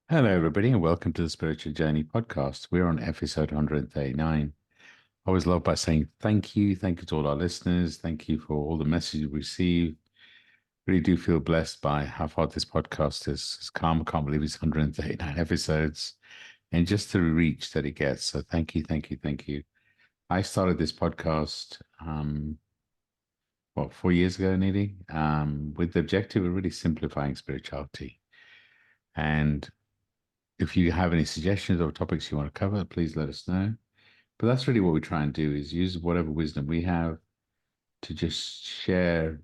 Hello, everybody, and welcome to the Spiritual Journey podcast. We're on episode 139. I always love by saying thank you. Thank you to all our listeners. Thank you for all the messages we receive. Really do feel blessed by how far this podcast has come. I can't believe it's 139 episodes and just the reach that it gets. So thank you, thank you, thank you. I started this podcast, 4 years ago, nearly, with the objective of really simplifying spirituality. And if you have any suggestions or topics you want to cover, please let us know. But that's really what we try and do is use whatever wisdom we have to just share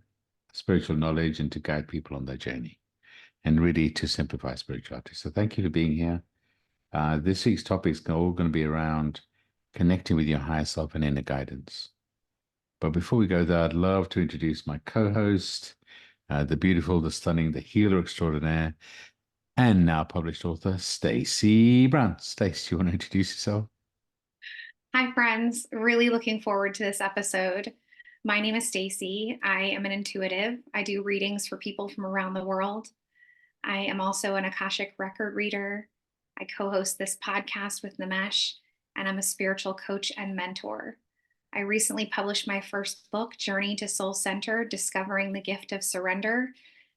spiritual knowledge and to guide people on their journey and really to simplify spirituality. So thank you for being here. This week's topic is all going to be around connecting with your higher self and inner guidance. But before we go there, I'd love to introduce my co-host, the beautiful, the stunning, the healer extraordinaire, and now published author, Stacey Brown. Stacey, do you want to introduce yourself? Hi, friends. Really looking forward to this episode. My name is Stacey. I am an intuitive. I do readings for people from around the world. I am also an Akashic record reader. I co host this podcast with Nimesh, and I'm a spiritual coach and mentor. I recently published my first book, Journey to Soul Center Discovering the Gift of Surrender,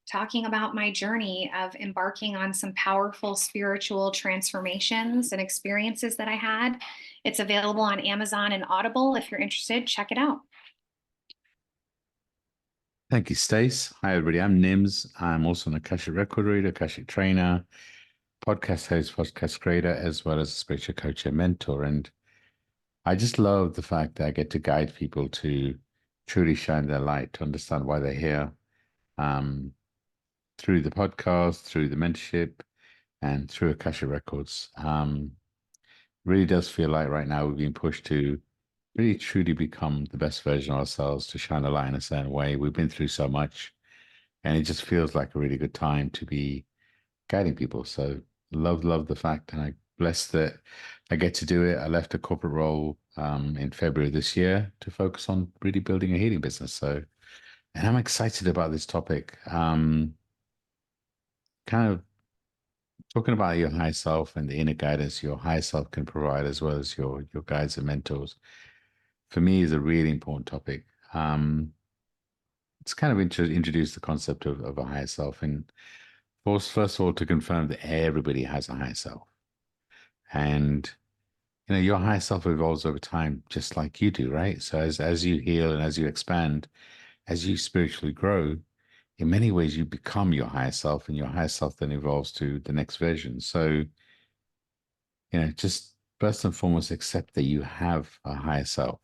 talking about my journey of embarking on some powerful spiritual transformations and experiences that I had. It's available on Amazon and Audible. If you're interested, check it out. Thank you, Stace. Hi, everybody. I'm Nims. I'm also an Akashic record reader, Akashic trainer, podcast host, podcast creator, as well as a spiritual coach and mentor. And I just love the fact that I get to guide people to truly shine their light, to understand why they're here, um, through the podcast, through the mentorship, and through Akashic Records. Really does feel like right now we've been pushed to really truly become the best version of ourselves, to shine a light in a certain way. We've been through so much, and it just feels like a really good time to be guiding people. So love the fact, and I blessed that I get to do it. I left a corporate role in February this year to focus on really building a healing business. So, and I'm excited about this topic. Kind of talking about your higher self and the inner guidance your higher self can provide, as well as your guides and mentors. For me, is a really important topic. It's kind of introduce the concept of a higher self, and first of all, to confirm that everybody has a higher self. And your higher self evolves over time, just like you do, right? So as you heal and as you expand, as you spiritually grow, in many ways you become your higher self, and your higher self then evolves to the next version. So, just first and foremost, accept that you have a higher self,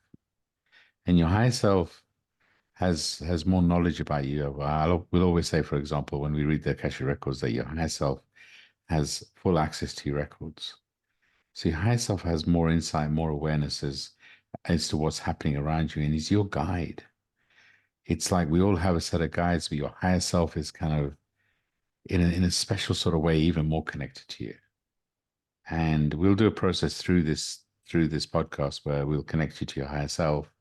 and your higher self has more knowledge about you. We'll always say, for example, when we read the Akashic records, that your higher self has full access to your records. So your higher self has more insight, more awareness as to what's happening around you, and is your guide. It's like we all have a set of guides, but your higher self is kind of in a special sort of way, even more connected to you. And we'll do a process through this podcast where we'll connect you to your higher self.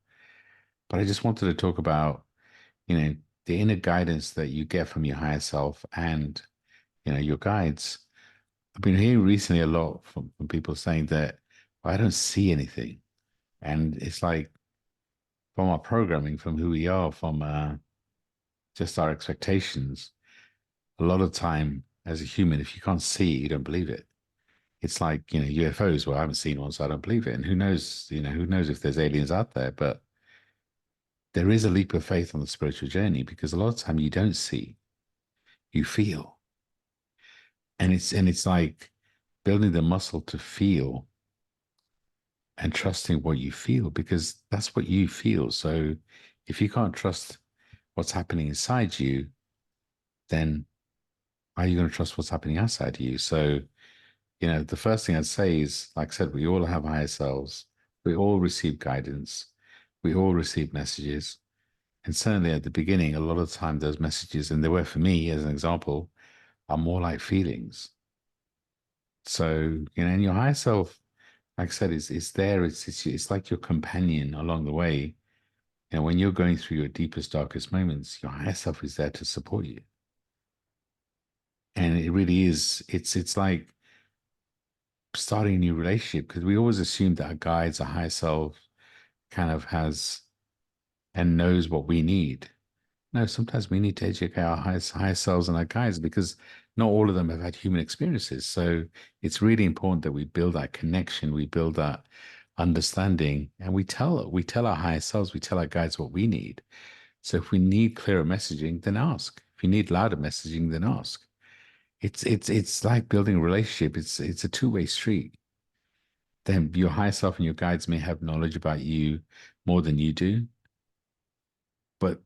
But I just wanted to talk about, the inner guidance that you get from your higher self and, your guides. I've been hearing recently a lot from people saying that, "Well, I don't see anything." And it's like from our programming, from who we are, from just our expectations, a lot of time as a human, if you can't see it, you don't believe it. It's like, UFOs. Well, I haven't seen one, so I don't believe it. And who knows if there's aliens out there, but there is a leap of faith on the spiritual journey, because a lot of time you don't see, you feel. And it's like building the muscle to feel and trusting what you feel, because that's what you feel. So if you can't trust what's happening inside you, then are you going to trust what's happening outside you? So, the first thing I'd say is, like I said, we all have higher selves. We all receive guidance. We all receive messages. And certainly at the beginning, a lot of the time, those messages, and they were for me as an example, are more like feelings. So, and your higher self, like I said, is there. It's like your companion along the way. When you're going through your deepest, darkest moments, your higher self is there to support you. And it really is. It's like starting a new relationship, because we always assume that our guides, our higher self, kind of has and knows what we need. No, sometimes we need to educate our higher selves and our guides, because not all of them have had human experiences. So it's really important that we build that connection, we build that understanding, and we tell our higher selves, we tell our guides what we need. So if we need clearer messaging, then ask. If you need louder messaging, then ask. It's like building a relationship. It's a two-way street. Then your higher self and your guides may have knowledge about you more than you do, but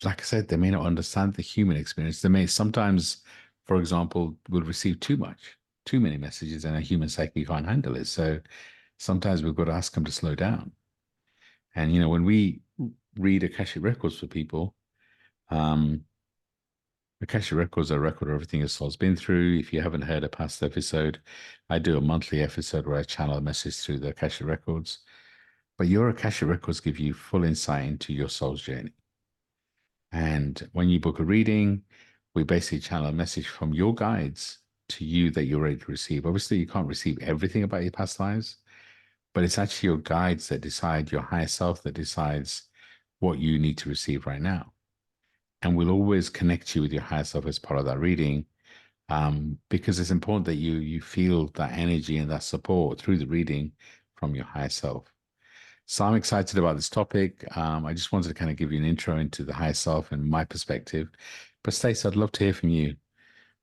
like I said, they may not understand the human experience. They may sometimes, for example, will receive too many messages, and a human psyche can't handle it. So sometimes we've got to ask them to slow down. And when we read Akashic records for people, um, Akashic records are a record of everything your soul's been through. If you haven't heard a past episode, I do a monthly episode where I channel a message through the Akashic records. But your Akashic records give you full insight into your soul's journey. And when you book a reading, we basically channel a message from your guides to you that you're ready to receive. Obviously, you can't receive everything about your past lives, but it's actually your guides that decide, your higher self that decides what you need to receive right now. And we'll always connect you with your higher self as part of that reading, because it's important that you feel that energy and that support through the reading from your higher self. So I'm excited about this topic. I just wanted to kind of give you an intro into the higher self and my perspective. But Stacey, I'd love to hear from you.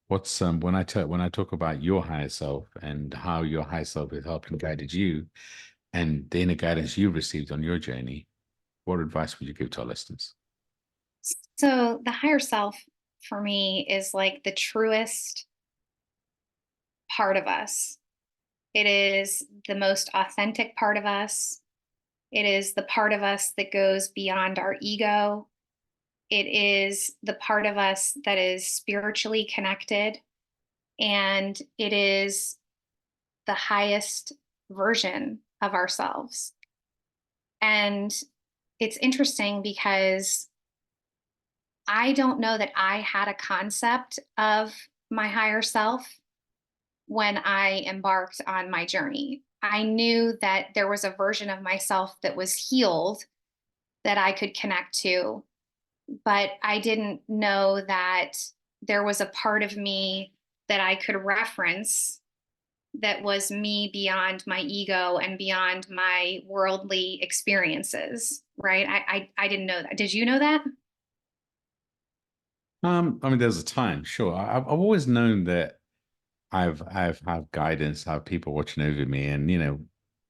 What's when I talk about your higher self and how your higher self has helped and guided you, and the inner guidance you received on your journey, what advice would you give to our listeners? So the higher self for me is like the truest part of us. It is the most authentic part of us. It is the part of us that goes beyond our ego. It is the part of us that is spiritually connected. And it is the highest version of ourselves. And it's interesting because I don't know that I had a concept of my higher self when I embarked on my journey. I knew that there was a version of myself that was healed that I could connect to, but I didn't know that there was a part of me that I could reference that was me beyond my ego and beyond my worldly experiences, right? I didn't know that. Did you know that? I mean, there's a time, sure. I've always known that I've had guidance, I have people watching over me, and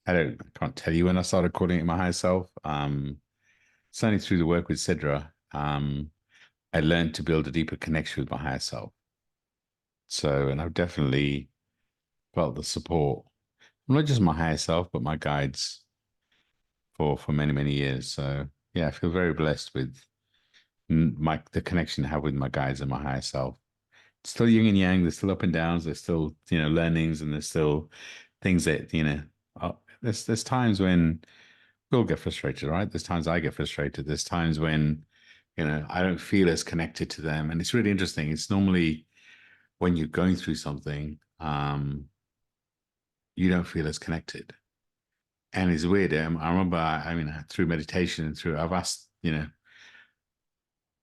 I can't tell you when I started calling it my higher self. Certainly through the work with Sidra, I learned to build a deeper connection with my higher self. So, and I've definitely felt the support, not just my higher self, but my guides for many, many years. So yeah, I feel very blessed with the connection I have with my guides and my higher self. Still yin and yang, there's still up and downs, there's still, learnings, and there's still things that, there's times when we'll get frustrated, right? There's times I get frustrated. There's times when, I don't feel as connected to them. And it's really interesting. It's normally when you're going through something, you don't feel as connected. And it's weird. I remember, I mean, through meditation and I've asked,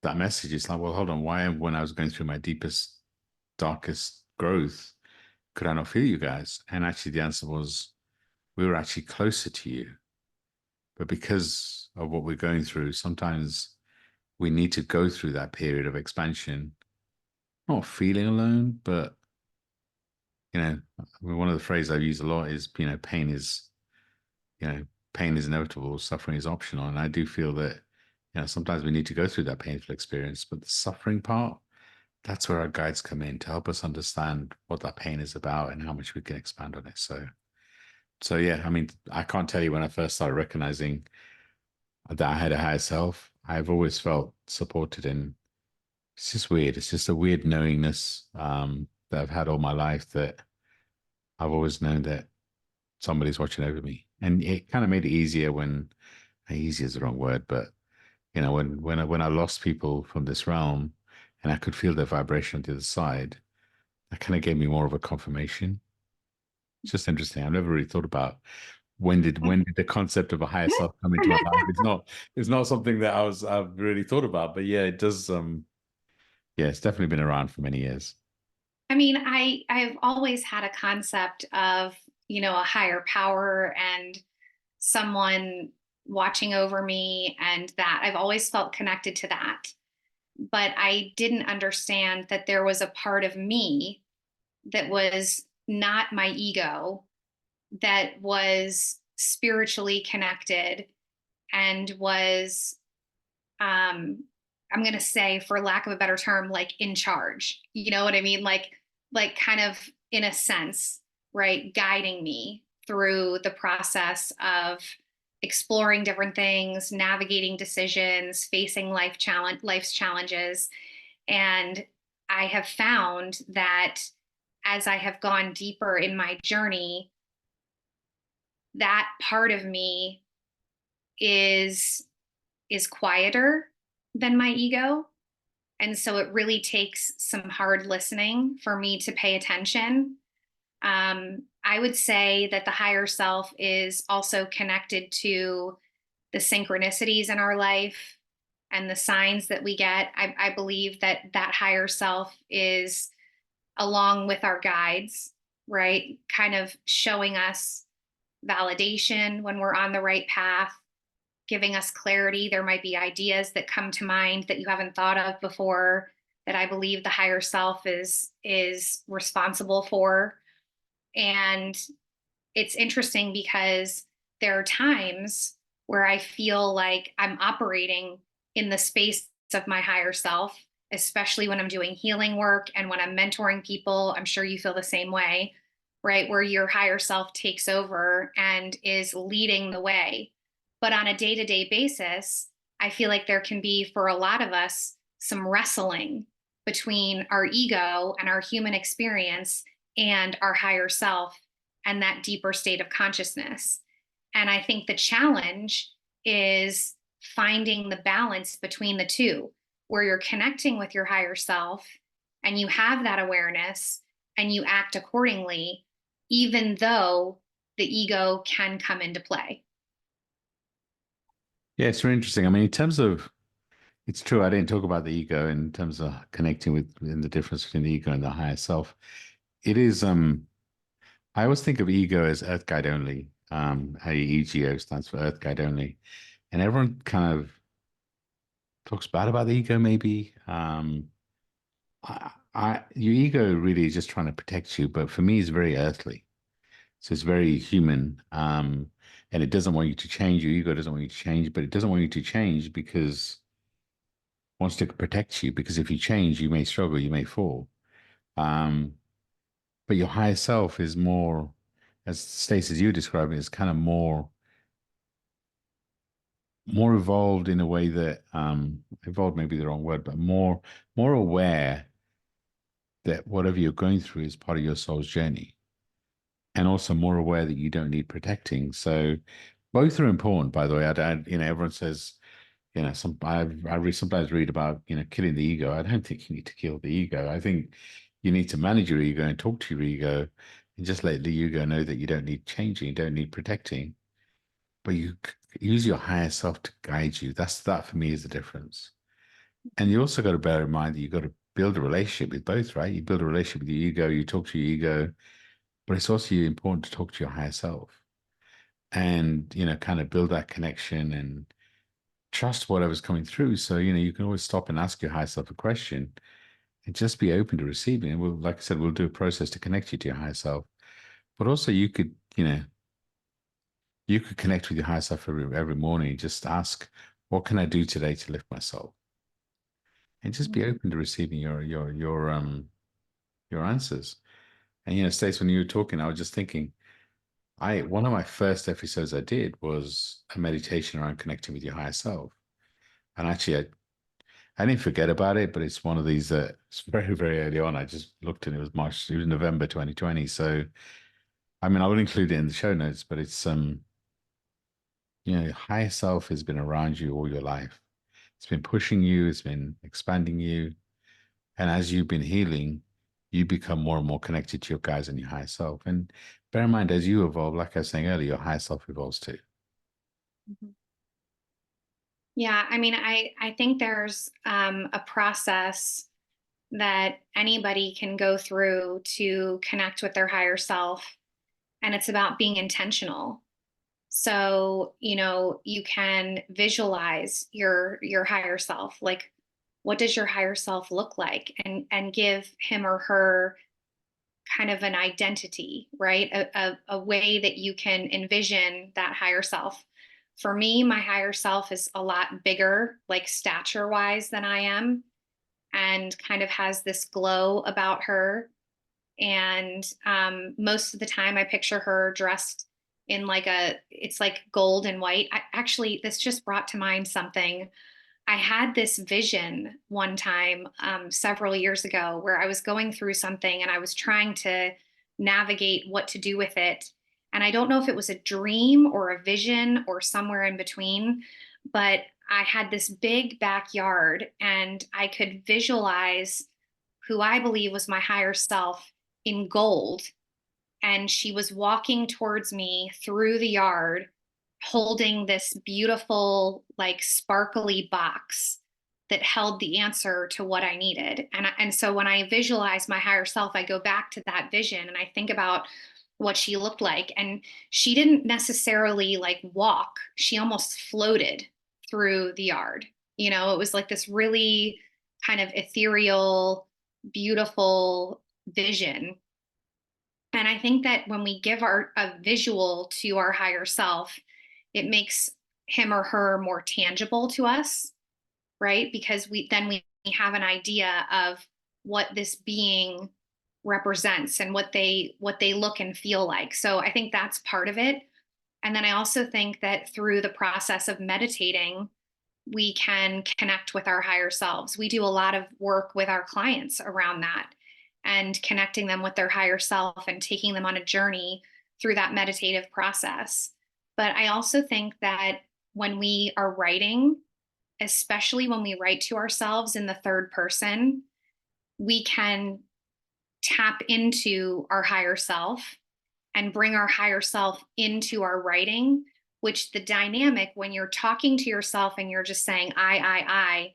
that message. It's like, well, hold on. Why, when I was going through my deepest, darkest growth, could I not feel you guys? And actually, the answer was, we were actually closer to you. But because of what we're going through, sometimes we need to go through that period of expansion, not feeling alone, but, I mean, one of the phrases I use a lot is, you know, pain is inevitable, suffering is optional. And I do feel that, sometimes we need to go through that painful experience, but the suffering part, that's where our guides come in to help us understand what that pain is about and how much we can expand on it. So yeah, I mean, I can't tell you when I first started recognizing that I had a higher self. I've always felt supported, and it's just weird. It's just a weird knowingness that I've had all my life, that I've always known that somebody's watching over me. And it kind of made it easier when, easy is the wrong word, but when I lost people from this realm and I could feel their vibration on the other side, that kind of gave me more of a confirmation. It's just interesting. I've never really thought about when did the concept of a higher self come into my life. It's not something that I've really thought about, but yeah, it does. Yeah, it's definitely been around for many years. I mean, I've always had a concept of, a higher power and someone watching over me, and that I've always felt connected to that. But I didn't understand that there was a part of me that was not my ego, that was spiritually connected and was, I'm going to say, for lack of a better term, like in charge. You know what I mean? Like kind of in a sense, right? Guiding me through the process of exploring different things, navigating decisions, facing life's challenges. And I have found that as I have gone deeper in my journey, that part of me is quieter than my ego. And so it really takes some hard listening for me to pay attention. I would say that the higher self is also connected to the synchronicities in our life and the signs that we get. I believe that that higher self is along with our guides, right? Kind of showing us validation when we're on the right path, giving us clarity. There might be ideas that come to mind that you haven't thought of before, that I believe the higher self is responsible for. And it's interesting because there are times where I feel like I'm operating in the space of my higher self, especially when I'm doing healing work and when I'm mentoring people. I'm sure you feel the same way, right? Where your higher self takes over and is leading the way. But on a day to day basis, I feel like there can be, for a lot of us, some wrestling between our ego and our human experience and our higher self and that deeper state of consciousness. And I think the challenge is finding the balance between the two, where you're connecting with your higher self and you have that awareness and you act accordingly, even though the ego can come into play. Yeah, it's really interesting. I mean, in terms of, it's true, I didn't talk about the ego in terms of connecting with in the difference between the ego and the higher self. It is, I always think of ego as earth guide only. EGO stands for earth guide only. And everyone kind of talks bad about the ego, maybe. Your ego really is just trying to protect you, but for me, it's very earthly. So it's very human. And it doesn't want you to change. Your ego doesn't want you to change, but it doesn't want you to change because it wants to protect you. Because if you change, you may struggle, you may fall. Um, but your higher self is more, as Stacey, as you describe it, is kind of more evolved in a way that evolved may be the wrong word, but more aware that whatever you're going through is part of your soul's journey, and also more aware that you don't need protecting. So both are important, by the way. Everyone says, sometimes read about, killing the ego. I don't think you need to kill the ego. I think you need to manage your ego and talk to your ego and just let the ego know that you don't need changing, you don't need protecting, but you use your higher self to guide you. That for me is the difference. And you also got to bear in mind that you've got to build a relationship with both, right? You build a relationship with your ego, you talk to your ego, but it's also important to talk to your higher self and, kind of build that connection and trust whatever's coming through. So, you can always stop and ask your higher self a question and just be open to receiving. And like I said, we'll do a process to connect you to your higher self. But also you could connect with your higher self every morning. Just ask, what can I do today to lift my soul? And just be open to receiving your answers. And Stace, when you were talking, I was just thinking, one of my first episodes I did was a meditation around connecting with your higher self. And actually, I didn't forget about it, but it's one of these that it's very, very early on. I just looked and it was November 2020. So, I mean, I will include it in the show notes, but it's, higher self has been around you all your life. It's been pushing you, it's been expanding you. And as you've been healing, you become more and more connected to your guides and your higher self. And bear in mind, as you evolve, like I was saying earlier, your higher self evolves too. Mhm. Yeah, I mean, I think there's a process that anybody can go through to connect with their higher self, and it's about being intentional. So, you can visualize your higher self. Like, what does your higher self look like? And give him or her kind of an identity, right? A way that you can envision that higher self. For me, my higher self is a lot bigger, like stature wise, than I am, and kind of has this glow about her. And most of the time, I picture her dressed in it's like gold and white. Actually, this just brought to mind something. I had this vision one time several years ago where I was going through something and I was trying to navigate what to do with it. And I don't know if it was a dream or a vision or somewhere in between, but I had this big backyard and I could visualize who I believe was my higher self in gold, and she was walking towards me through the yard holding this beautiful, like sparkly box that held the answer to what I needed. And so when I visualize my higher self, I go back to that vision and I think about what she looked like. And she didn't necessarily like walk, she almost floated through the yard. It was like this really kind of ethereal, beautiful vision. And I think that when we give a visual to our higher self, it makes him or her more tangible to us, right? Because we have an idea of what this being represents and what they look and feel like. So I think that's part of it. And then I also think that through the process of meditating, we can connect with our higher selves. We do a lot of work with our clients around that and connecting them with their higher self and taking them on a journey through that meditative process. But I also think that when we are writing, especially when we write to ourselves in the third person, we can tap into our higher self and bring our higher self into our writing, which the dynamic when you're talking to yourself and you're just saying, I,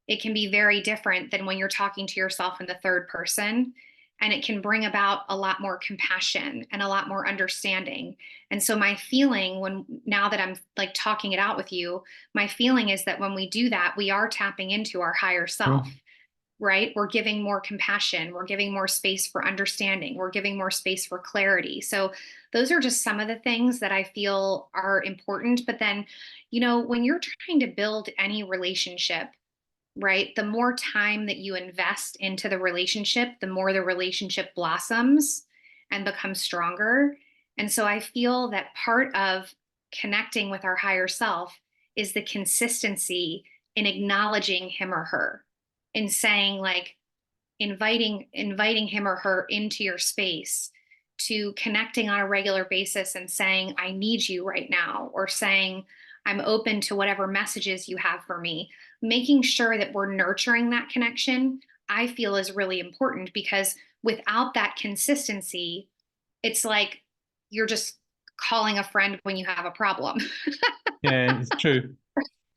it can be very different than when you're talking to yourself in the third person. And it can bring about a lot more compassion and a lot more understanding. And so, my feeling now that I'm like talking it out with you, my feeling is that when we do that, we are tapping into our higher self, Sure. right? We're giving more compassion. We're giving more space for understanding. We're giving more space for clarity. So those are just some of the things that I feel are important. But then, when you're trying to build any relationship, right, the more time that you invest into the relationship, the more the relationship blossoms and becomes stronger. And so I feel that part of connecting with our higher self is the consistency in acknowledging him or her, in saying like inviting him or her into your space, to connecting on a regular basis and saying I need you right now, or saying I'm open to whatever messages you have for me. Making sure that we're nurturing that connection, I feel, is really important, because without that consistency, it's like you're just calling a friend when you have a problem. Yeah, it's true.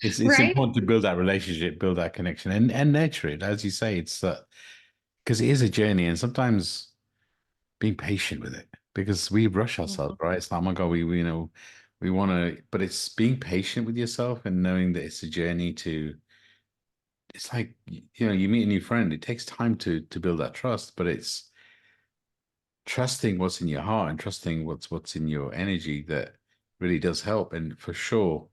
It's Right. important to build that relationship, build that connection, and nurture it. As you say, it's because it is a journey, and sometimes being patient with it, because we rush ourselves, Mhm. right? It's like, oh my God, we want to, but it's being patient with yourself and knowing that it's a journey to. It's like you meet a new friend. It takes time to build that trust, but it's trusting what's in your heart and trusting what's in your energy that really does help. And for sure,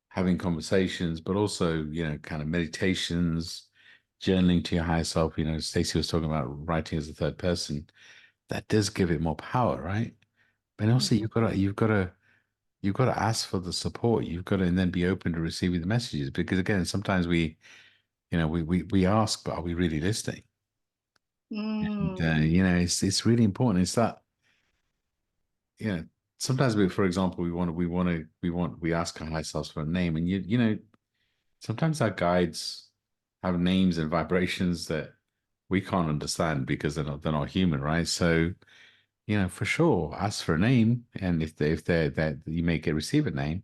having conversations, but also, kind of meditations, journaling to your higher self. Stacey was talking about writing as a third person. That does give it more power, right? But also Mhm. you've got to ask for the support. You've got to and then be open to receiving the messages. Because again, sometimes we ask, but are we really listening? And Mm. it's really important. It's that, you know, sometimes for example, we ask our higher selves for a name, and sometimes our guides have names and vibrations that we can't understand because they're not human, right? So, for sure, ask for a name, and if they're that you may get receive a name,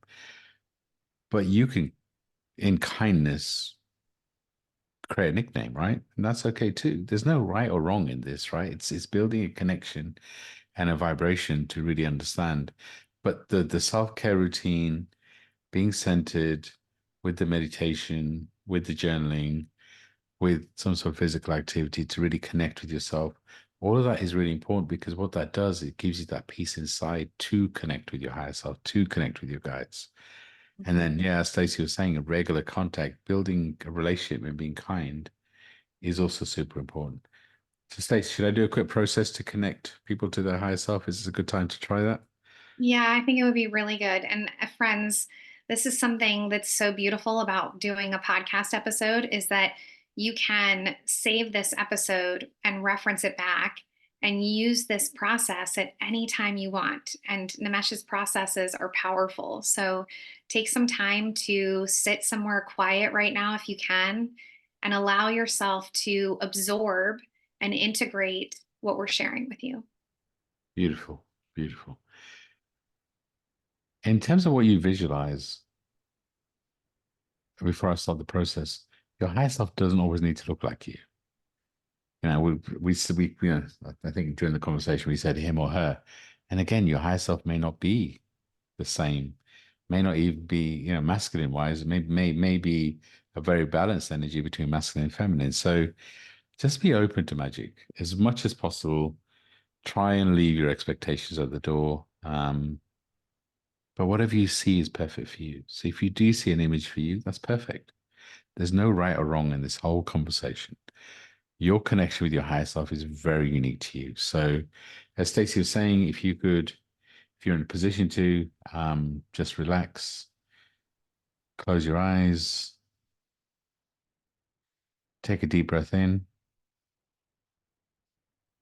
but you can, in kindness, create a nickname, right? And that's okay too. There's no right or wrong in this, right? It's building a connection and a vibration to really understand. But the self-care routine, being centered with the meditation, with the journaling, with some sort of physical activity to really connect with yourself. All of that is really important because what that does, it gives you that peace inside to connect with your higher self, to connect with your guides. And Mhm. then, yeah, as Stacey was saying, a regular contact, building a relationship and being kind is also super important. So, Stacey, should I do a quick process to connect people to their higher self? Is this a good time to try that? Yeah, I think it would be really good. And friends, this is something that's so beautiful about doing a podcast episode is that you can save this episode and reference it back and use this process at any time you want. And Nimesh's processes are powerful. So take some time to sit somewhere quiet right now if you can and allow yourself to absorb and integrate what we're sharing with you. Beautiful, beautiful. In terms of what you visualize, before I start the process, your higher self doesn't always need to look like you. I think during the conversation we said him or her, and again, your higher self may not be the same, may not even be, masculine wise. May be a very balanced energy between masculine and feminine. So just be open to magic as much as possible. Try and leave your expectations at the door. But whatever you see is perfect for you. So if you do see an image for you, that's perfect. There's no right or wrong in this whole conversation. Your connection with your higher self is very unique to you. So, as Stacey was saying, if you're in a position to, just relax, close your eyes, take a deep breath in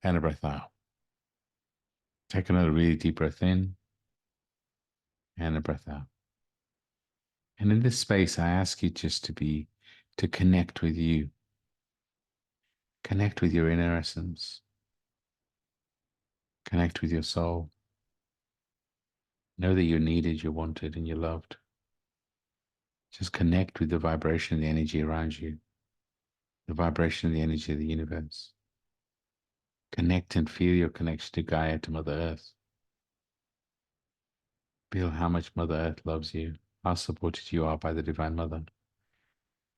and a breath out. Take another really deep breath in and a breath out. And in this space, I ask you just to connect with you, connect with your inner essence, connect with your soul. Know that you're needed, you're wanted, and you're loved. Just connect with the vibration, the energy around you, the vibration, the energy of the universe. Connect and feel your connection to Gaia, to Mother Earth. Feel how much Mother Earth loves you, how supported you are by the Divine Mother.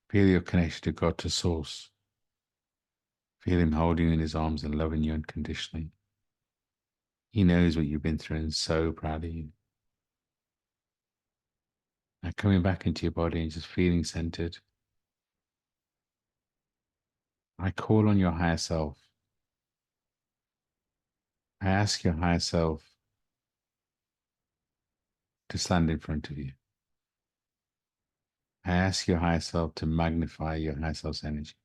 Feel your connection to God, to Source. Feel Him holding you in His arms and loving you unconditionally. He knows what you've been through and is so proud of you. Now coming back into your body and just feeling centered. I call on your higher self. I ask your higher self to stand in front of you. I ask your higher self to magnify your higher self's energy.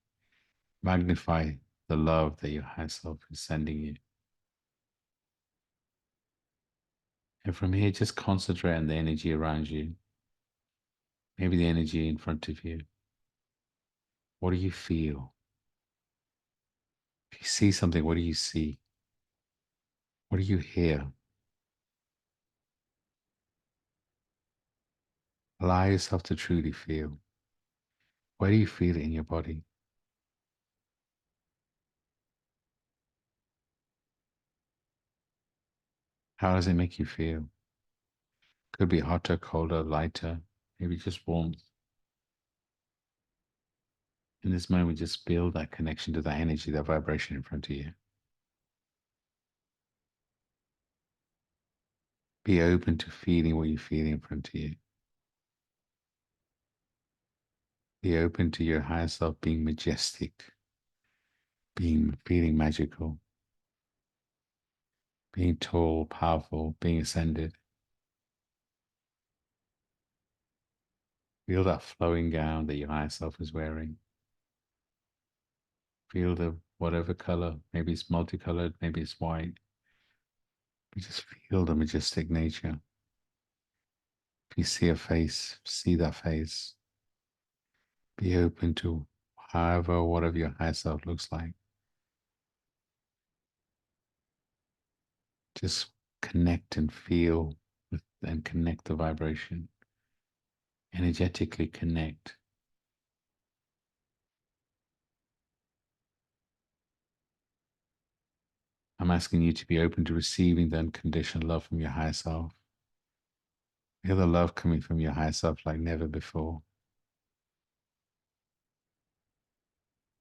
Magnify the love that your higher self is sending you. And from here, just concentrate on the energy around you. Maybe the energy in front of you. What do you feel? If you see something, what do you see? What do you hear? Allow yourself to truly feel. Where do you feel it in your body? How does it make you feel? Could be hotter, colder, lighter, maybe just warmth. In this moment, just build that connection to that energy, that vibration in front of you. Be open to feeling what you feel in front of you. Be open to your higher self being majestic, being feeling magical, being tall, powerful, being ascended. Feel that flowing gown that your higher self is wearing. Feel the whatever color, maybe it's multicolored, maybe it's white. You just feel the majestic nature. If you see a face, see that face. Be open to however, whatever your higher self looks like. Just connect and feel and connect the vibration. Energetically connect. I'm asking you to be open to receiving the unconditional love from your higher self. Feel the love coming from your higher self like never before.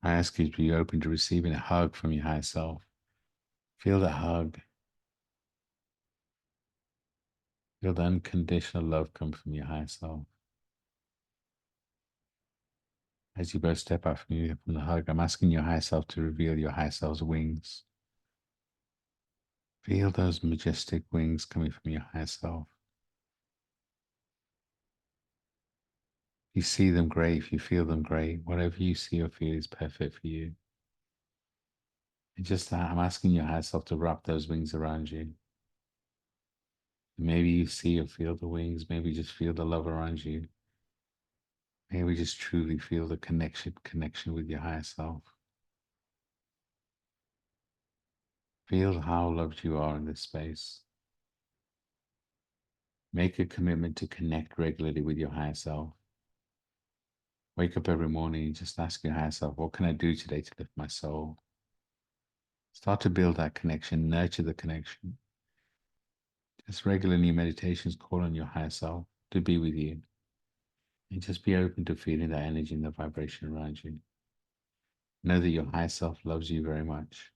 I ask you to be open to receiving a hug from your higher self. Feel the hug. Feel the unconditional love come from your higher self. As you both step out from the hug, I'm asking your higher self to reveal your higher self's wings. Feel those majestic wings coming from your higher self. If you see them, great. If you feel them, great. Whatever you see or feel is perfect for you. And just that, I'm asking your higher self to wrap those wings around you. Maybe you see or feel the wings. Maybe just feel the love around you. Maybe just truly feel the connection with your higher self. Feel how loved you are in this space. Make a commitment to connect regularly with your higher self. Wake up every morning and just ask your higher self, what can I do today to lift my soul? Start to build that connection, nurture the connection. Just regularly in meditations, call on your higher self to be with you. And just be open to feeling that energy and the vibration around you. Know that your higher self loves you very much.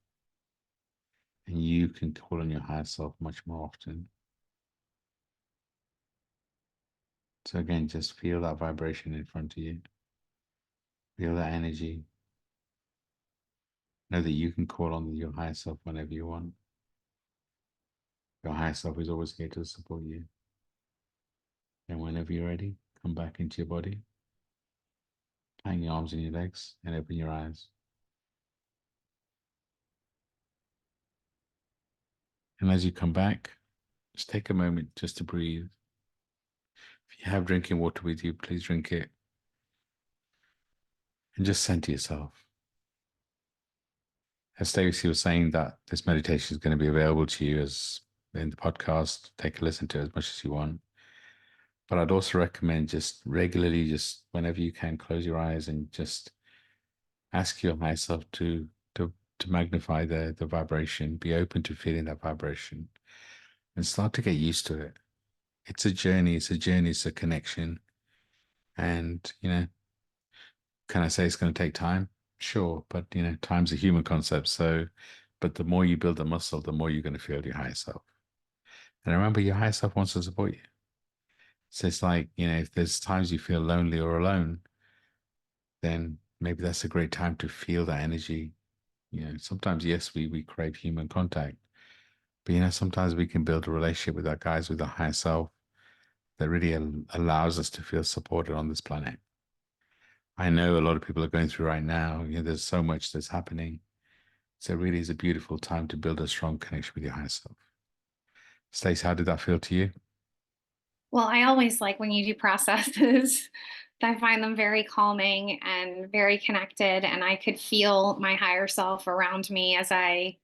And you can call on your higher self much more often. So again, just feel that vibration in front of you. Feel that energy. Know that you can call on your higher self whenever you want. Your higher self is always here to support you. And whenever you're ready, come back into your body. Hang your arms and your legs and open your eyes. And as you come back, just take a moment just to breathe. If you have drinking water with you, please drink it. And just center yourself. As Stacey was saying, that this meditation is going to be available to you as in the podcast. Take a listen to it as much as you want. But I'd also recommend just regularly, just whenever you can, close your eyes and just ask your higher self to magnify the vibration. Be open to feeling that vibration and start to get used to it. It's a journey. It's a journey. It's a connection. And can I say it's going to take time? Sure, but time's a human concept. So, but the more you build the muscle, the more you're going to feel your higher self. And remember, your higher self wants to support you. So it's like, if there's times you feel lonely or alone, then maybe that's a great time to feel that energy. Sometimes, yes, we crave human contact, but sometimes we can build a relationship with our guys, with our higher self that really allows us to feel supported on this planet. I know a lot of people are going through right now. There's so much that's happening. So it really is a beautiful time to build a strong connection with your higher self. Stacey, how did that feel to you? Well, I always like when you do processes. I find them very calming and very connected. And I could feel my higher self around me as I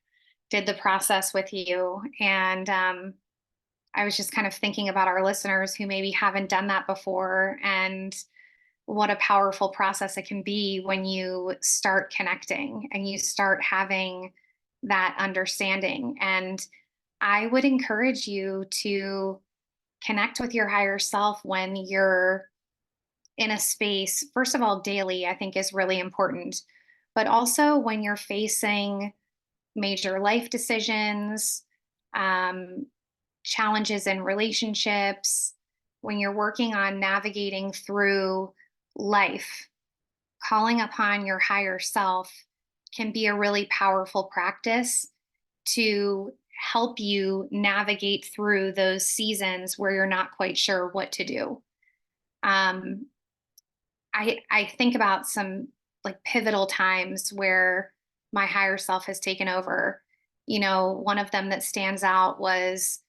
did the process with you. And I was just kind of thinking about our listeners who maybe haven't done that before and what a powerful process it can be when you start connecting and you start having that understanding. And I would encourage you to connect with your higher self when you're in a space, first of all, daily, I think is really important, but also when you're facing major life decisions, um, challenges in relationships, when you're working on navigating through life, calling upon your higher self can be a really powerful practice to help you navigate through those seasons where you're not quite sure what to do. Um, I think about some like pivotal times where my higher self has taken over. One of them that stands out was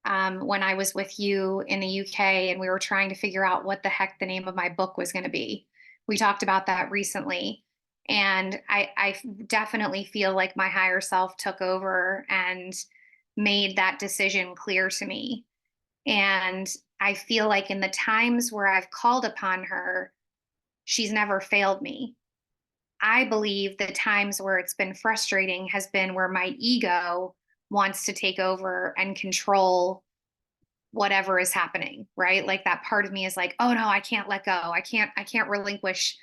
when I was with you in the UK and we were trying to figure out what the heck the name of my book was going to be. We talked about that recently. And I definitely feel like my higher self took over and made that decision clear to me. And I feel like in the times where I've called upon her, she's never failed me. I believe the times where it's been frustrating has been where my ego wants to take over and control whatever is happening, right? Like that part of me is like, oh no, I can't let go. I can't relinquish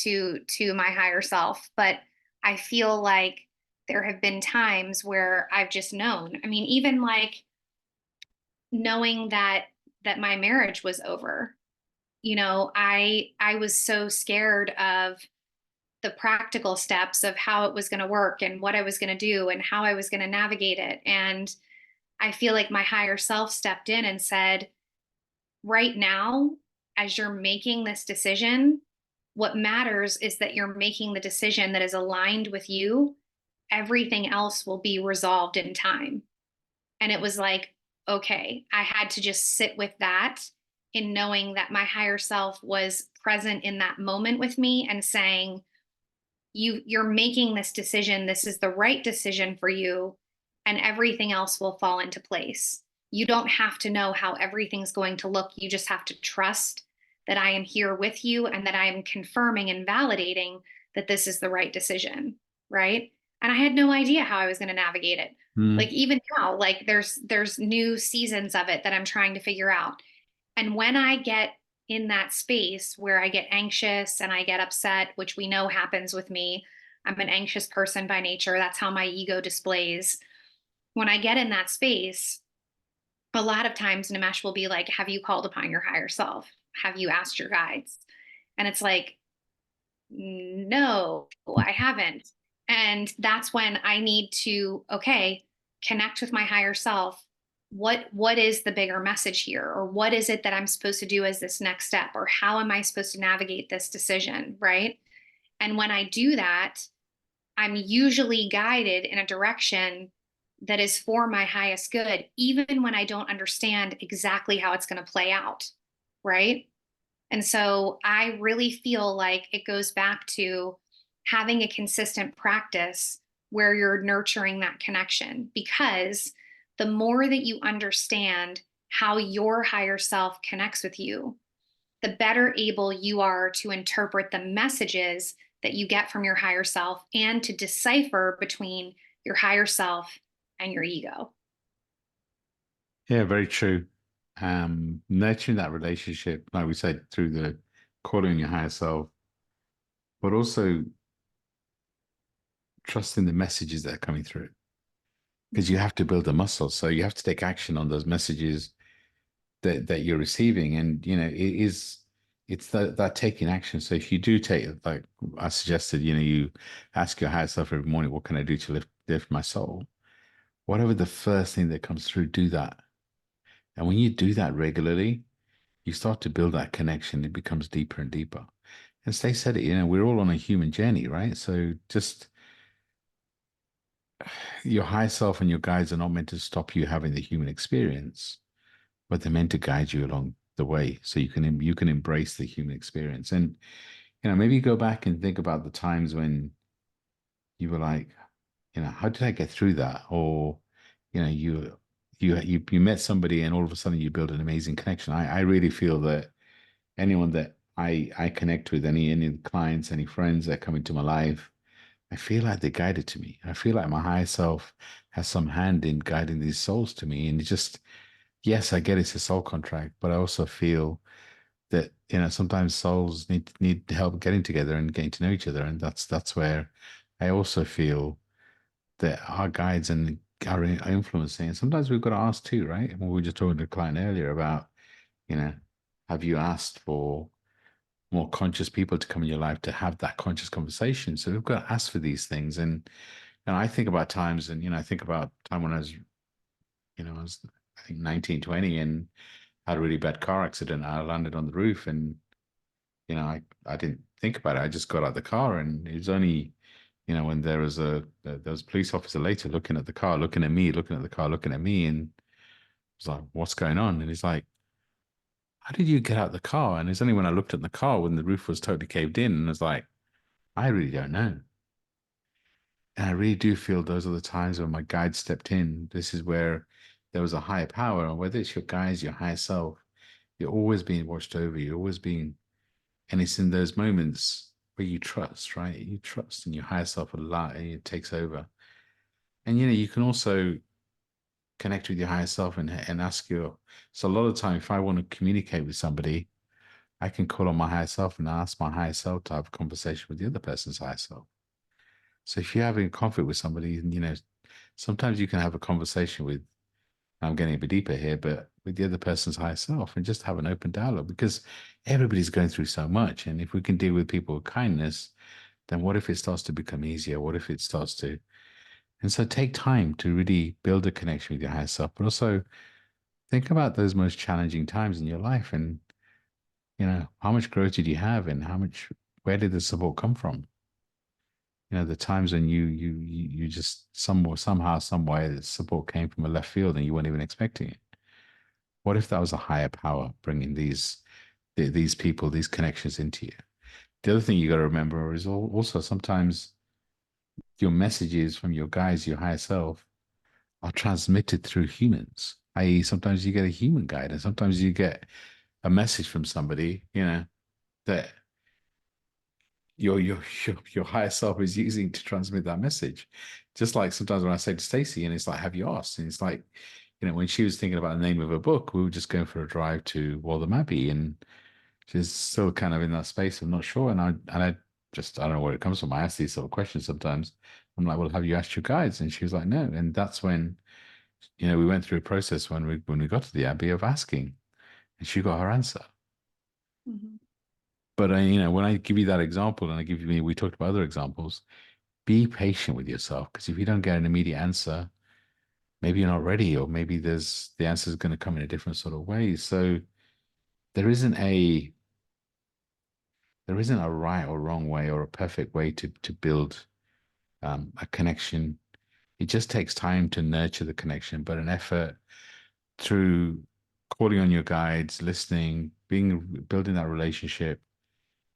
to my higher self. But I feel like there have been times where I've just known. I mean, even like knowing that my marriage was over. I was so scared of the practical steps of how it was going to work and what I was going to do and how I was going to navigate it. And I feel like my higher self stepped in and said, right now, as you're making this decision, what matters is that you're making the decision that is aligned with you. Everything else will be resolved in time. And it was like, okay, I had to just sit with that in knowing that my higher self was present in that moment with me and saying, you're making this decision. This is the right decision for you, and everything else will fall into place. You don't have to know how everything's going to look. You just have to trust that I am here with you and that I am confirming and validating that this is the right decision, right? And I had no idea how I was going to navigate it. Like Mm. even now, like there's new seasons of it that I'm trying to figure out. And when I get in that space where I get anxious and I get upset, which we know happens with me, I'm an anxious person by nature. That's how my ego displays. When I get in that space, a lot of times Nimesh will be like, have you called upon your higher self? Have you asked your guides? And it's like, no, I haven't. And that's when I need to, okay, connect with my higher self. What is the bigger message here? Or what is it that I'm supposed to do as this next step? Or how am I supposed to navigate this decision? Right. And when I do that, I'm usually guided in a direction that is for my highest good, even when I don't understand exactly how it's going to play out. Right. And so I really feel like it goes back to having a consistent practice where you're nurturing that connection, because the more that you understand how your higher self connects with you, the better able you are to interpret the messages that you get from your higher self and to decipher between your higher self and your ego. Yeah, very true. Nurturing that relationship, like we said, through the calling your higher self, but also trusting the messages that are coming through, because you have to build a muscle. So you have to take action on those messages that you're receiving. And it's that taking action. So if you do take, like I suggested, you ask your higher self every morning, what can I do to lift my soul? Whatever the first thing that comes through, do that. And when you do that regularly, you start to build that connection. It becomes deeper and deeper. And Stay said it, we're all on a human journey, right? So just your higher self and your guides are not meant to stop you having the human experience, but they're meant to guide you along the way so you can embrace the human experience. And maybe go back and think about the times when you were like, how did I get through that? Or, you met somebody and all of a sudden you build an amazing connection. I really feel that anyone that I connect with, any clients, any friends that come into my life, I feel like they're guided to me. I feel like my higher self has some hand in guiding these souls to me. And it just, yes, I get it's a soul contract, but I also feel that, sometimes souls need help getting together and getting to know each other. And that's where I also feel that our guides and are influencing. And sometimes we've got to ask too, right? And we were just talking to a client earlier about, you know, have you asked for more conscious people to come in your life to have that conscious conversation? So we've got to ask for these things. And I think about times, and I think about time when I was I think 19, 20, and had a really bad car accident. I landed on the roof, and I didn't think about it. I just got out of the car, and it was only when there was a police officer later looking at the car, looking at me, looking at the car, looking at me, and was like, "What's going on?" And he's like, "How did you get out of the car?" And it's only when I looked at the car when the roof was totally caved in, and I was like, "I really don't know." And I really do feel those are the times when my guide stepped in. This is where there was a higher power, and whether it's your guides, your higher self, you're always being watched over. You're always being, and it's in those moments where you trust, right? You trust in your higher self a lot, and it takes over. And you can also connect with your higher self and ask your. So a lot of the time, if I want to communicate with somebody, I can call on my higher self and ask my higher self to have a conversation with the other person's higher self. So if you're having a conflict with somebody, and sometimes you can have a conversation with, I'm getting a bit deeper here, but with the other person's higher self and just have an open dialogue because everybody's going through so much. And if we can deal with people with kindness, then what if it starts to become easier? What if it starts to? And so take time to really build a connection with your higher self, but also think about those most challenging times in your life and, how much growth did you have and where did the support come from? The times when you just somehow, some way, the support came from a left field and you weren't even expecting it. What if that was a higher power bringing these people, these connections into you? The other thing you got to remember is also sometimes your messages from your guides, your higher self, are transmitted through humans. I.e., sometimes you get a human guide, and sometimes you get a message from somebody, that your higher self is using to transmit that message. Just like sometimes when I say to Stacey, and it's like, have you asked? And it's like, when she was thinking about the name of a book, we were just going for a drive to Waltham Abbey, and she's still kind of in that space. I'm not sure, I don't know where it comes from. I ask these sort of questions sometimes. I'm like, well, have you asked your guides? And she was like, no. And that's when, we went through a process when we got to the Abbey of asking, and she got her answer. Mhm. But when I give you that example, and we talked about other examples, be patient with yourself because if you don't get an immediate answer, maybe you're not ready, or maybe the answer is going to come in a different sort of way. So there isn't a there isn't a right or wrong way or a perfect way to build a connection. It just takes time to nurture the connection, but an effort through calling on your guides, listening, building that relationship,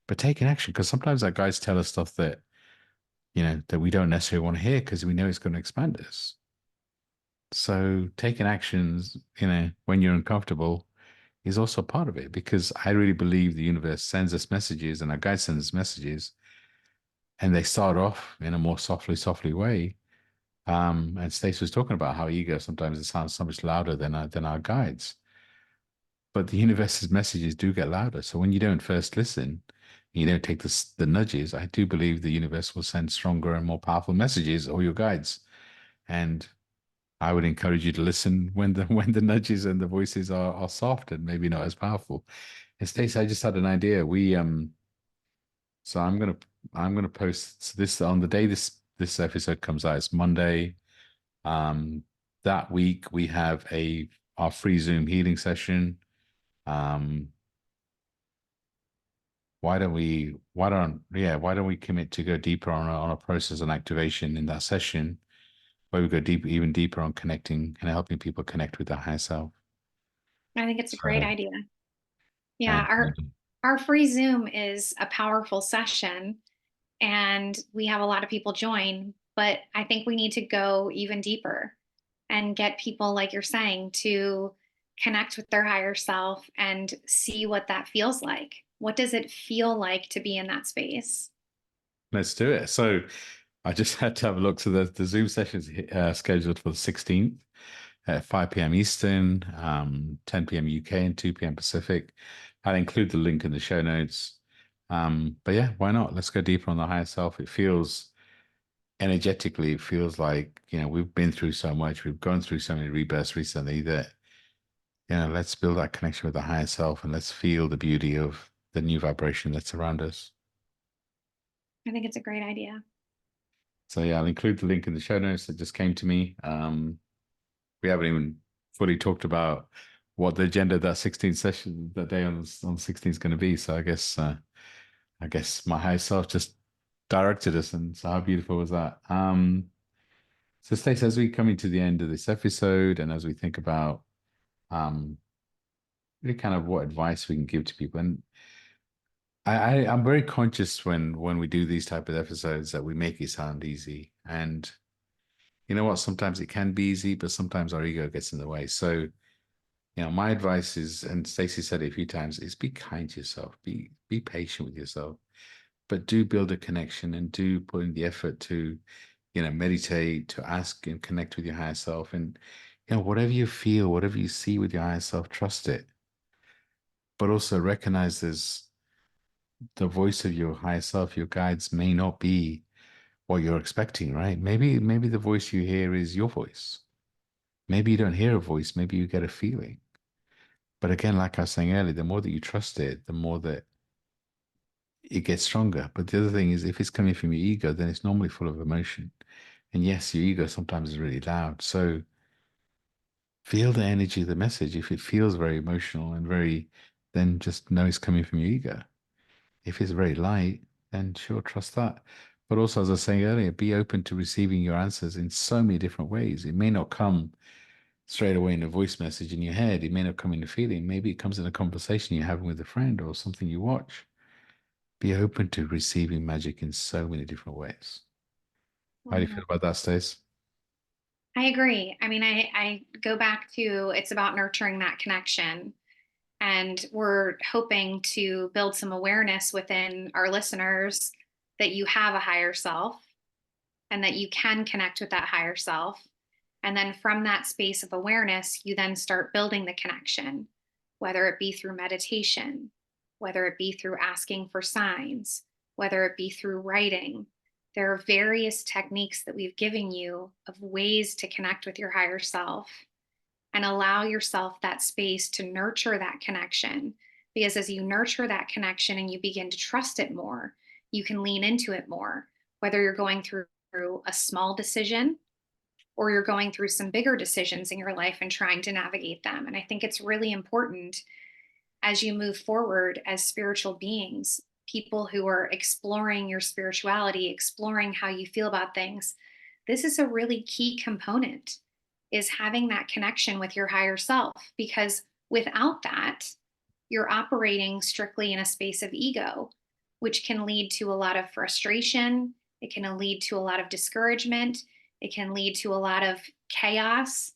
but taking action because sometimes our guides tell us stuff that we don't necessarily want to hear because we know it's going to expand us. So taking actions, when you're uncomfortable is also part of it because I really believe the universe sends us messages and our guide sends us messages and they start off in a more softly way. And Stacey was talking about how ego sometimes it sounds so much louder than our guides. But the universe's messages do get louder. So when you don't first listen, you don't take the nudges, I do believe the universe will send stronger and more powerful messages or your guides. And I would encourage you to listen when the when the nudges and the voices are soft and maybe not as powerful. And Stacey, I just had an idea. So I'm gonna post this on the day this episode comes out. It's Monday. Um, that week we have our free Zoom healing session. Um, why don't we commit to go deeper on a process and activation in that session where we go even deeper on connecting and helping people connect with their higher self. I think it's a great So, idea. Yeah, and our free Zoom is a powerful session and we have a lot of people join, but I think we need to go even deeper and get people like you're saying to connect with their higher self and see what that feels like. What does it feel like to be in that space? let's do it. So I just had to have a look. So the Zoom session is scheduled for the 16th at 5 p.m. Eastern, 10 p.m. UK, and 2 p.m. Pacific. I'll include the link in the show notes. But yeah, why not? Let's go deeper on the higher self. It feels energetically, it feels like, we've been through so much. We've gone through so many rebirths recently that, let's build that connection with the higher self and let's feel the beauty of the new vibration that's around us. I think it's a great idea. So yeah, I'll include the link in the show notes that just came to me. We haven't even fully talked about what the agenda of that 16th session that day on 16th is going to be. So I guess my higher self just directed us, and so how beautiful was that? So Stacey, as we coming to the end of this episode, and as we think about um really kind of what advice we can give to people, and I'm very conscious when we do these type of episodes that we make it sound easy. And you know what? Sometimes it can be easy, but sometimes our ego gets in the way. So, my advice is, and Stacey said it a few times, is be kind to yourself, be patient with yourself, but do build a connection and do put in the effort to, meditate, to ask and connect with your higher self. And, whatever you feel, whatever you see with your higher self, trust it. But also recognize there's the voice of your higher self, your guides may not be what you're expecting, right? Maybe the voice you hear is your voice. Maybe you don't hear a voice, maybe you get a feeling. But again, like I was saying earlier, the more that you trust it, the more that it gets stronger. But the other thing is, if it's coming from your ego, then it's normally full of emotion. And yes, your ego sometimes is really loud. So feel the energy of the message. If it feels very emotional and then just know it's coming from your ego. If it's very light, then sure, trust that. But also, as I was saying earlier, be open to receiving your answers in so many different ways. It may not come straight away in a voice message in your head. It may not come in a feeling. Maybe it comes in a conversation you're having with a friend or something you watch. Be open to receiving magic in so many different ways. How do you feel about that, Stace? I agree. I mean, I go back to it's about nurturing that connection. And we're hoping to build some awareness within our listeners that you have a higher self and that you can connect with that higher self. And then from that space of awareness, you then start building the connection, whether it be through meditation, whether it be through asking for signs, whether it be through writing. There are various techniques that we've given you of ways to connect with your higher self and allow yourself that space to nurture that connection. Because as you nurture that connection and you begin to trust it more, you can lean into it more, whether you're going through a small decision or you're going through some bigger decisions in your life and trying to navigate them. And I think it's really important as you move forward as spiritual beings, people who are exploring your spirituality, exploring how you feel about things. This is a really key component is having that connection with your higher self, because without that, you're operating strictly in a space of ego, which can lead to a lot of frustration. It can lead to a lot of discouragement. It can lead to a lot of chaos.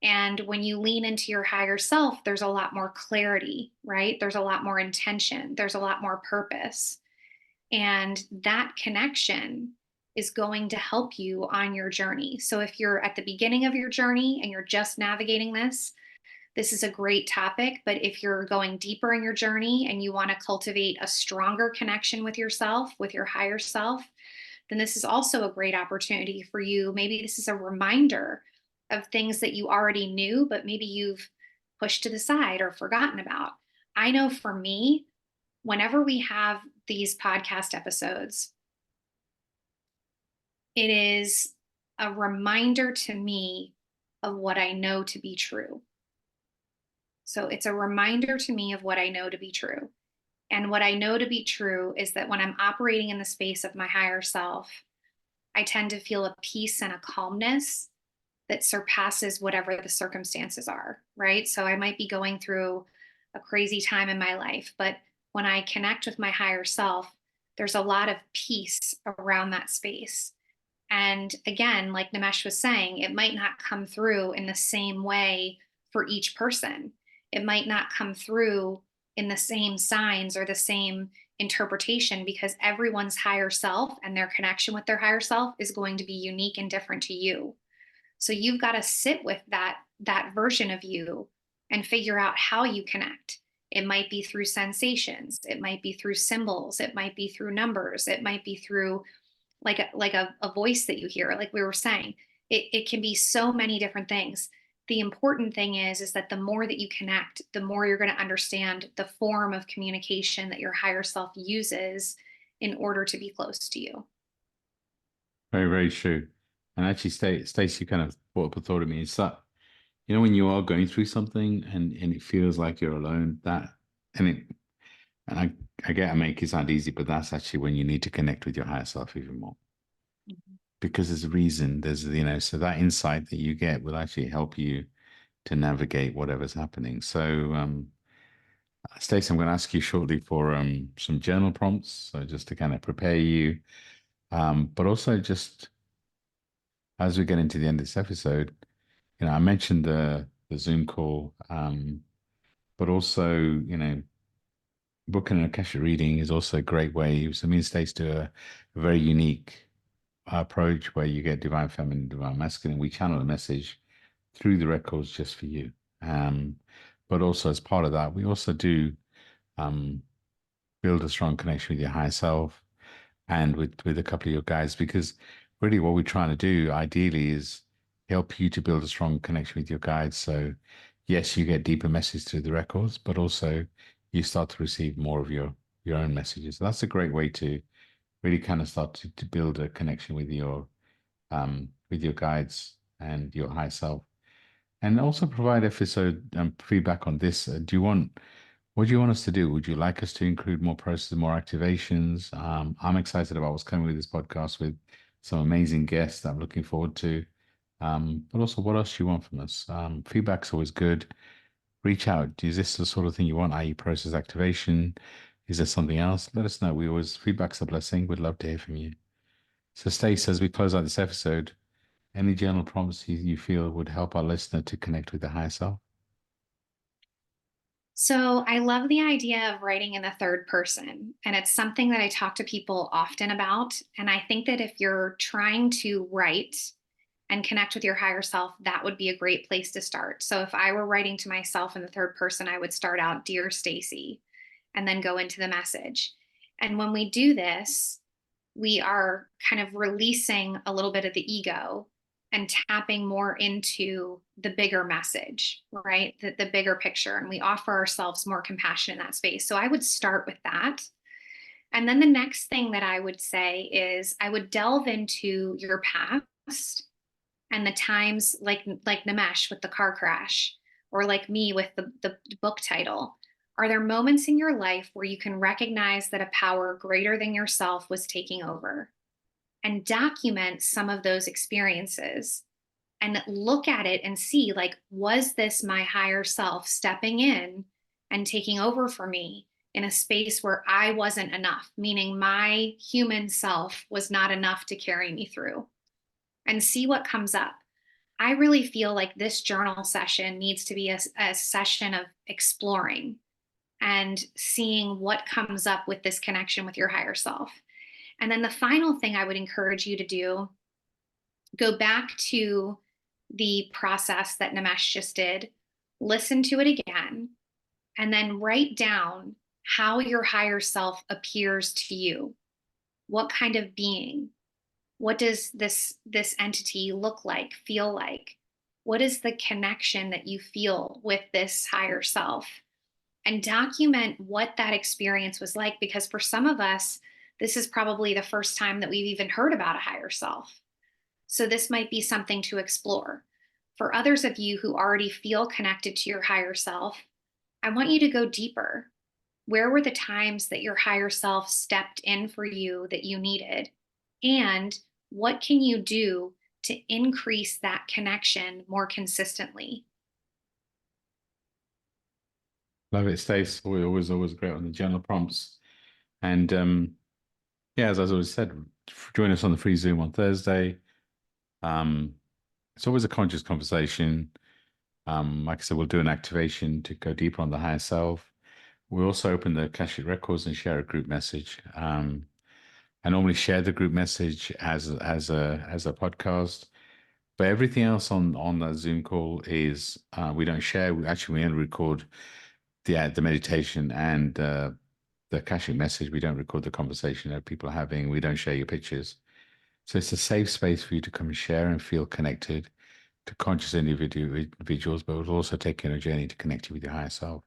And when you lean into your higher self, there's a lot more clarity, right? There's a lot more intention. There's a lot more purpose. And that connection is going to help you on your journey. So if you're at the beginning of your journey and you're just navigating this is a great topic. But if you're going deeper in your journey and you want to cultivate a stronger connection with yourself, with your higher self, then this is also a great opportunity for you. Maybe this is a reminder of things that you already knew, but maybe you've pushed to the side or forgotten about. I know for me, whenever we have these podcast episodes, it is a reminder to me of what I know to be true. So it's a reminder to me of what I know to be true. And what I know to be true is that when I'm operating in the space of my higher self, I tend to feel a peace and a calmness that surpasses whatever the circumstances are, right? So I might be going through a crazy time in my life, but when I connect with my higher self, there's a lot of peace around that space. And again, like Nimesh was saying, it might not come through in the same way for each person. It might not come through in the same signs or the same interpretation, because everyone's higher self and their connection with their higher self is going to be unique and different to you. So you've got to sit with that version of you and figure out how you connect. It might be through sensations, it might be through symbols, it might be through numbers, it might be through like a voice that you hear, like we were saying. It can be so many different things. The important thing is that the more that you connect, the more you're going to understand the form of communication that your higher self uses in order to be close to you. Very, very true. And actually, Stacey kind of brought up a thought of me. It's that, when you are going through something and it feels like you're alone, and it, and I make it sound easy, but that's actually when you need to connect with your higher self even more. Mhm. Because there's a reason, so that insight that you get will actually help you to navigate whatever's happening. So, Stacey, I'm going to ask you shortly for some journal prompts, so just to kind of prepare you, but also just as we get into the end of this episode, I mentioned the Zoom call, but also, booking an Akashic reading is also a great way. So me and Stacey do a very unique approach where you get divine feminine, divine masculine. We channel a message through the records just for you. Um, but also as part of that, we also do um, build a strong connection with your higher self and with a couple of your guides, because really what we're trying to do ideally is help you to build a strong connection with your guides. So yes, you get deeper messages through the records, but also you start to receive more of your own messages. That's a great way to really kind of start to build a connection with your guides and your higher self. And also provide episode feedback on this. What do you want us to do? Would you like us to include more processes, more activations? I'm excited about what's coming with this podcast with some amazing guests that I'm looking forward to. But also, what else do you want from us? Feedback's always good. Reach out. Is this the sort of thing you want, i.e., process activation? Is there something else? Let us know. Feedback's a blessing. We'd love to hear from you. So, Stace, as we close out this episode, any general prompts you feel would help our listener to connect with the higher self? So I love the idea of writing in the third person. And it's something that I talk to people often about. And I think that if you're trying to write and connect with your higher self, that would be a great place to start. So if I were writing to myself in the third person, I would start out, Dear Stacy, and then go into the message. And when we do this, we are kind of releasing a little bit of the ego and tapping more into the bigger message, right? The bigger picture. And we offer ourselves more compassion in that space. So I would start with that. And then the next thing that I would say is I would delve into your past and the times like Nimesh with the car crash, or like me with the book title. Are there moments in your life where you can recognize that a power greater than yourself was taking over? And document some of those experiences and look at it and see, like, was this my higher self stepping in and taking over for me in a space where I wasn't enough, meaning my human self was not enough to carry me through? And see what comes up. I really feel like this journal session needs to be a session of exploring and seeing what comes up with this connection with your higher self. And then the final thing I would encourage you to do, go back to the process that Nimesh just did, listen to it again, and then write down how your higher self appears to you. What kind of being? What does this entity look like, feel like? What is the connection that you feel with this higher self? And document what that experience was like, because for some of us, this is probably the first time that we've even heard about a higher self. So this might be something to explore. For others of you who already feel connected to your higher self, I want you to go deeper. Where were the times that your higher self stepped in for you that you needed? And what can you do to increase that connection more consistently? Love it, Stace. Always great on the journal prompts. And yeah, as I always said, join us on the free Zoom on Thursday. Um, it's always a conscious conversation. Like I said, we'll do an activation to go deeper on the higher self. We also open the Akashic records and share a group message. I normally share the group message as a podcast, but everything else on that Zoom call is we don't share. We only record the meditation and the Akashic message. We don't record the conversation that people are having. We don't share your pictures. So it's a safe space for you to come and share and feel connected to conscious individuals, but we'll also take you on a journey to connect you with your higher self.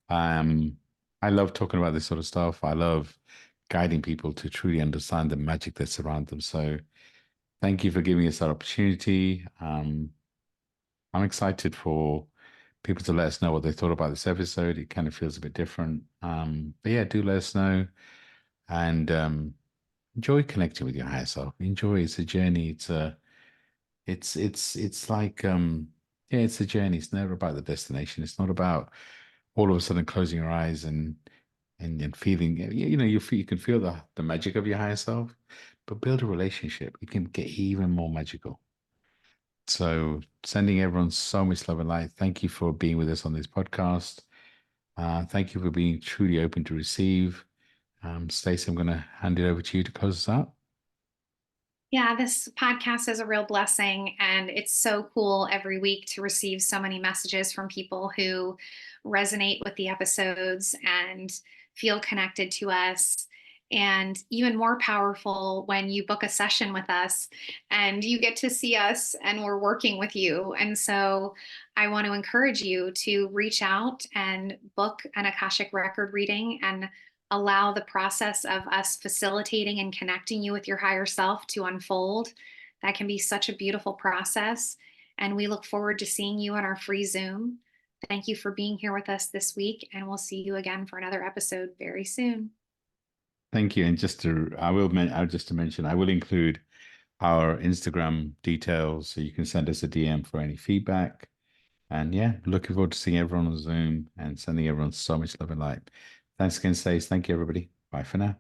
Um, I love talking about this sort of stuff. I love guiding people to truly understand the magic that surrounds them. So thank you for giving us that opportunity. I'm excited for people to let us know what they thought about this episode. It kind of feels a bit different. But yeah, do let us know and enjoy connecting with your higher self. Enjoy. It's a journey. It's like yeah, it's a journey. It's never about the destination. It's not about all of a sudden closing your eyes and feeling, you can feel the magic of your higher self, but build a relationship. It can get even more magical. So sending everyone so much love and light. Thank you for being with us on this podcast. Thank you for being truly open to receive. Stacey, I'm going to hand it over to you to close us out. Yeah, this podcast is a real blessing. And it's so cool every week to receive so many messages from people who resonate with the episodes and feel connected to us. And even more powerful when you book a session with us and you get to see us and we're working with you. And so I want to encourage you to reach out and book an Akashic record reading and allow the process of us facilitating and connecting you with your higher self to unfold. That can be such a beautiful process. And we look forward to seeing you on our free Zoom. Thank you for being here with us this week, and we'll see you again for another episode very soon. Thank you. And just to mention, I will include our Instagram details so you can send us a DM for any feedback. And yeah, looking forward to seeing everyone on Zoom and sending everyone so much love and light. Thanks again, Stace. Thank you, everybody. Bye for now.